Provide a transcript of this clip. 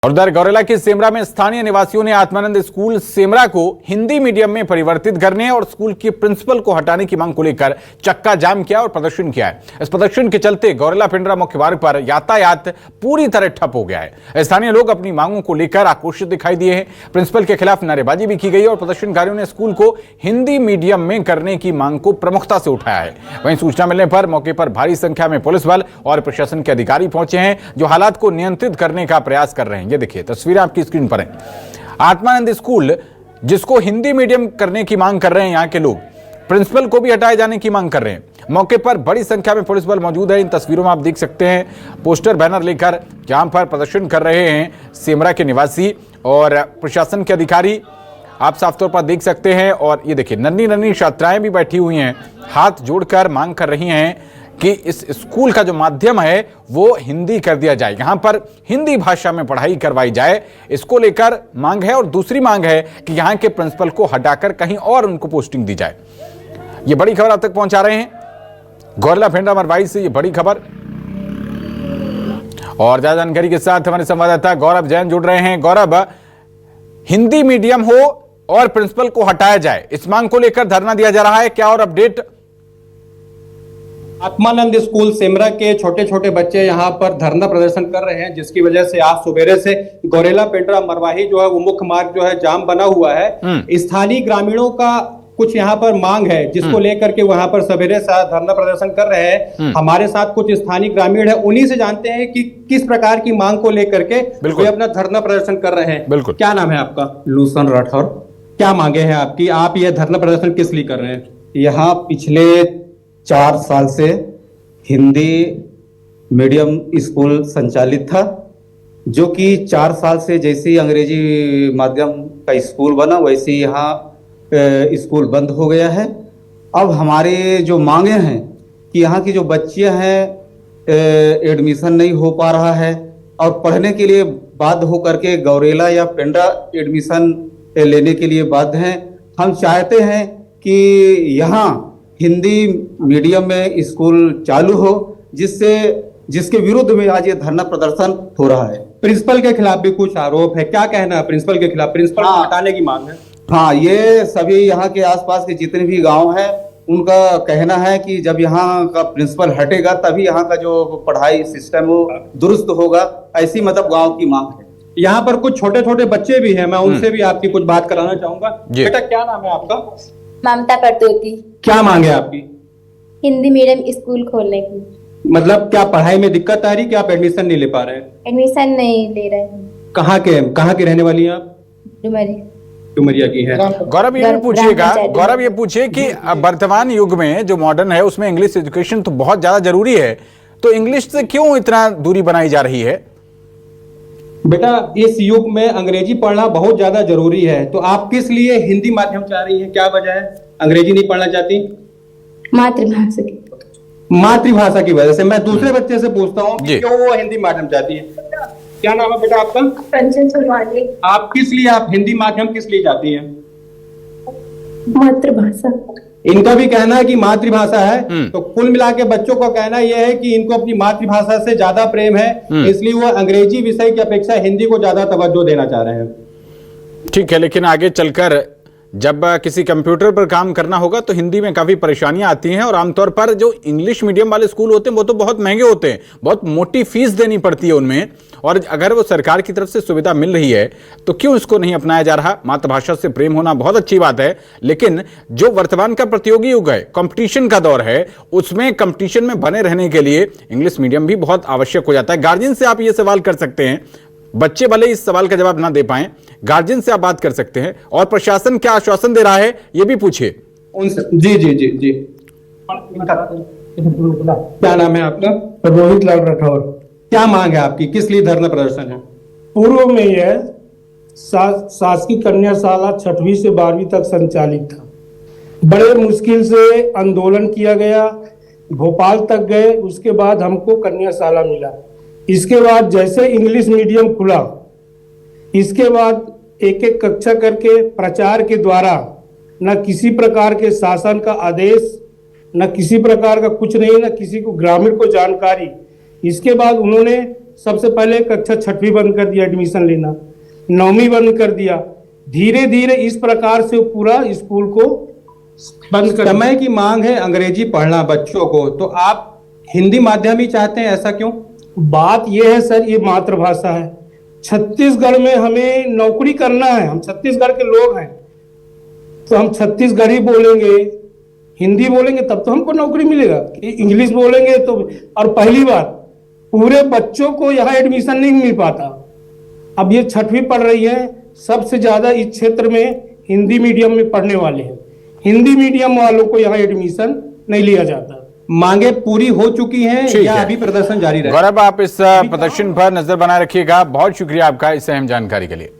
और उधर गौरेला के सेमरा में स्थानीय निवासियों ने आत्मानंद स्कूल सेमरा को हिंदी मीडियम में परिवर्तित करने और स्कूल के प्रिंसिपल को हटाने की मांग को लेकर चक्का जाम किया और प्रदर्शन किया है। इस प्रदर्शन के चलते गौरेला पिंडरा मुख्य मार्ग पर यातायात पूरी तरह ठप हो गया है। स्थानीय लोग अपनी मांगों को लेकर आक्रोशित दिखाई दिए हैं। प्रिंसिपल के खिलाफ नारेबाजी भी की गई और प्रदर्शनकारियों ने स्कूल को हिंदी मीडियम में करने की मांग को प्रमुखता से उठाया है। वहीं सूचना मिलने पर मौके पर भारी संख्या में पुलिस बल और प्रशासन के अधिकारी पहुंचे हैं, जो हालात को नियंत्रित करने का प्रयास कर रहे हैं। ये देखिए तस्वीरें आपकी स्क्रीन पर हैं। आत्मानंद स्कूल जिसको हिंदी मीडियम करने की मांग कर रहे हैं यहाँ के लोग, प्रिंसिपल को भी हटाए जाने की मांग कर रहे हैं। मौके पर बड़ी संख्या में पुलिस बल मौजूद है। इन तस्वीरों में आप देख सकते हैं पोस्टर बैनर लेकर जहां पर प्रदर्शन कर रहे हैं सेमरा के निवासी और प्रशासन के अधिकारी, आप साफ तौर पर देख सकते हैं। और ये देखिए नन्ही नन्ही छात्राएं भी बैठी हुई हैं, हाथ जोड़कर मांग कर रही हैं कि इस स्कूल का जो माध्यम है वो हिंदी कर दिया जाए, यहाँ पर हिंदी भाषा में पढ़ाई करवाई जाए। इसको लेकर मांग है। और दूसरी मांग है कि यहाँ के प्रिंसिपल को हटाकर कहीं और उनको पोस्टिंग दी जाए। ये बड़ी खबर आप तक पहुंचा रहे हैं गौरेला पिंडरा मरवाई से, ये बड़ी खबर। और ज्यादा जानकारी के साथ हमारे संवाददाता गौरव जैन जुड़ रहे हैं। गौरव, हिंदी मीडियम हो और प्रिंसिपल को हटाया जाए, इस मांग को लेकर धरना दिया जा रहा है, क्या और अपडेट? आत्मानंद स्कूल सेमरा के छोटे छोटे बच्चे यहाँ पर धरना प्रदर्शन कर रहे हैं, जिसकी वजह से आज सुबेरे से गौरेला पिंडरा मरवाही जो है वो मुख्य मार्ग जो है जाम बना हुआ है। स्थानीय ग्रामीणों का कुछ यहाँ पर मांग है, जिसको लेकर के वहां पर सवेरे से धरना प्रदर्शन कर रहे हैं। हमारे साथ कुछ स्थानीय ग्रामीण है, उन्हीं से जानते हैं कि किस प्रकार की मांग को लेकर के वे अपना धरना प्रदर्शन कर रहे हैं। क्या नाम है आपका? लूसन राठौर। क्या मांगे हैं आपकी? आप ये धरना प्रदर्शन किस लिए कर रहे हैं? यहाँ पिछले 4 साल से हिंदी मीडियम स्कूल संचालित था, जो कि 4 साल से जैसे ही अंग्रेजी माध्यम का स्कूल बना वैसे ही यहाँ स्कूल बंद हो गया है। अब हमारे जो मांगे हैं कि यहाँ की जो बच्चे हैं एडमिशन नहीं हो पा रहा है और पढ़ने के लिए बाध्य होकर के गौरेला या पिंडरा एडमिशन लेने के लिए बाध्य हैं। हम चाहते हैं कि यहाँ हिंदी मीडियम में स्कूल चालू हो, जिसके विरुद्ध में आज ये धरना प्रदर्शन हो रहा है। प्रिंसिपल के खिलाफ भी कुछ आरोप है, क्या कहना है प्रिंसिपल के खिलाफ? प्रिंसिपल को हटाने की मांग है। हाँ, ये सभी यहाँ के आसपास के जितने भी गांव हैं उनका कहना है कि जब यहाँ का प्रिंसिपल हटेगा तभी यहाँ का जो पढ़ाई सिस्टम वो दुरुस्त होगा, ऐसी मतलब गांव की मांग है। यहाँ पर कुछ छोटे छोटे बच्चे भी हैं, मैं उनसे भी आपकी कुछ बात कराना चाहूंगा। बेटा क्या नाम है आपका? ममता परतोती। क्या मांग है आपकी? हिंदी मीडियम स्कूल खोलने की। मतलब क्या पढ़ाई में दिक्कत आ रही कि आप एडमिशन नहीं ले पा रहे हैं? एडमिशन नहीं ले रहे हैं। कहाँ के रहने वाली हैं आप? डुमरिया की है। गौरव ये भी पूछिएगा, गौरव ये पूछिए कि वर्तमान युग में जो मॉडर्न है उसमें इंग्लिश एजुकेशन तो बहुत ज्यादा जरूरी है, तो इंग्लिश से क्यों इतना दूरी बनाई जा रही है? बेटा इस युग में अंग्रेजी पढ़ना बहुत ज्यादा जरूरी है, तो आप किस लिए हिंदी माध्यम चाह रही हैं? क्या वजह है अंग्रेजी नहीं पढ़ना चाहती? मातृभाषा की वजह से। मैं दूसरे बच्चे से पूछता हूँ क्यों वो हिंदी माध्यम चाहती है। क्या नाम है बेटा आपका? आप किस लिए आप हिंदी माध्यम किस लिए चाहती हैं? मातृभाषा। इनका भी कहना है कि मातृभाषा है, तो कुल मिला के बच्चों का कहना यह है कि इनको अपनी मातृभाषा से ज्यादा प्रेम है, इसलिए वो अंग्रेजी विषय की अपेक्षा हिंदी को ज्यादा तवज्जो देना चाह रहे हैं। ठीक है, लेकिन आगे चलकर जब किसी कंप्यूटर पर काम करना होगा तो हिंदी में काफी परेशानियां आती हैं। और आमतौर पर जो इंग्लिश मीडियम वाले स्कूल होते हैं वो तो बहुत महंगे होते हैं, बहुत मोटी फीस देनी पड़ती है उनमें। और अगर वो सरकार की तरफ से सुविधा मिल रही है तो क्यों इसको नहीं अपनाया जा रहा? मातृभाषा से प्रेम होना बहुत अच्छी बात है, लेकिन जो वर्तमान का प्रतियोगी युग है, कंपटीशन का दौर है, उसमें कंपटीशन में बने रहने के लिए इंग्लिश मीडियम भी बहुत आवश्यक हो जाता है। गार्जियन से आप ये सवाल कर सकते हैं, बच्चे भले इस सवाल का जवाब ना दे पाए, गार्जियन से आप बात कर सकते हैं। और प्रशासन क्या आश्वासन दे रहा है ये भी पूछिए उनसे। जी जी जी जी। क्या नाम है आपका? रोहित लाल राठौर। क्या मांग है आपकी? किस लिए धरना प्रदर्शन है? पूर्व में यह शासकीय कन्याशाला 6वीं से 12वीं तक संचालित था। बड़े मुश्किल से आंदोलन किया गया, भोपाल तक गए, उसके बाद हमको कन्याशाला मिला। इसके बाद जैसे इंग्लिश मीडियम खुला, इसके बाद एक एक कक्षा करके प्रचार के द्वारा न किसी प्रकार के शासन का आदेश, न किसी प्रकार का कुछ नहीं, न किसी को ग्रामीण को जानकारी। इसके बाद उन्होंने सबसे पहले कक्षा 6वीं बंद कर दिया एडमिशन लेना, 9वीं बंद कर दिया, धीरे धीरे इस प्रकार से पूरा स्कूल को बंद कर। समय की मांग है अंग्रेजी पढ़ना बच्चों को, तो आप हिंदी माध्यम ही चाहते हैं, ऐसा क्यों? बात यह है सर, ये मातृभाषा है। छत्तीसगढ़ में हमें नौकरी करना है, हम छत्तीसगढ़ के लोग हैं, तो हम छत्तीसगढ़ी बोलेंगे, हिंदी बोलेंगे तब तो हमको नौकरी मिलेगा। इंग्लिश बोलेंगे तो, और पहली बार पूरे बच्चों को यहाँ एडमिशन नहीं मिल पाता। अब ये 6वीं पढ़ रही है, सबसे ज्यादा इस क्षेत्र में हिंदी मीडियम में पढ़ने वाले हैं, हिंदी मीडियम वालों को यहाँ एडमिशन नहीं लिया जाता। मांगे पूरी हो चुकी हैं या अभी प्रदर्शन जारी रहेगा? गौरव, आप इस प्रदर्शन पर नजर बनाए रखिएगा। बहुत शुक्रिया आपका इस अहम जानकारी के लिए।